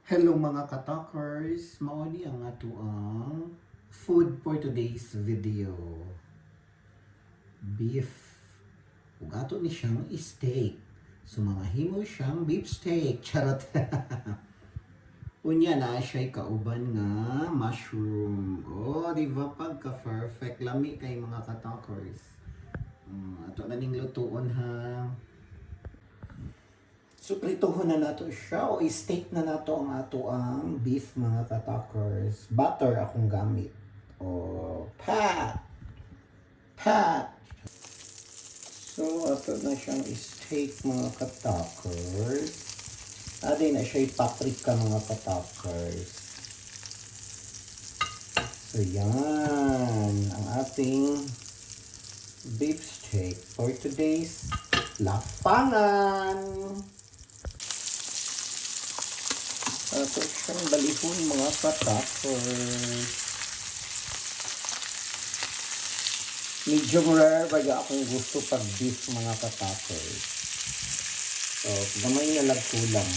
Hello mga katalkers, mao ni ang ato ang food for today's video. Beef. Ug ato ni siyang steak. So mga himo siyang beef steak. Charot. Unya na siya kauban nga mushroom. Oh, di ba pagka perfect lami kay mga katalkers. Ato na ning lutuon ha. So, prituhon na nato siya o i-steak na nato ang ato ang beef mga katalkers. Butter akong gamit. O, pat! Pat! So, ato na siyang i-steak mga katalkers. Adi na siya i-paprika mga katalkers. So, yan ang ating beef steak for today's lapangan. Ato siyang balihon mga katalkers. Medium rare baga akong gusto pag beef mga katalkers. So, gamay na lagkulang.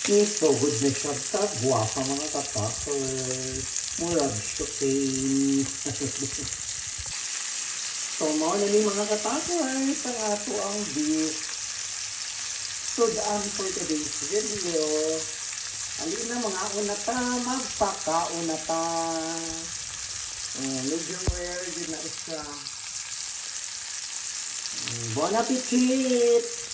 So, good na siya tagwa pa mga katalkers. Murag chocolate. So, mo na ni mga katalkers ang ato ang beef. So, daan for today's video. Alin na mga una ta, magpakauna ta. Medium rare din na isa. Bon appetit!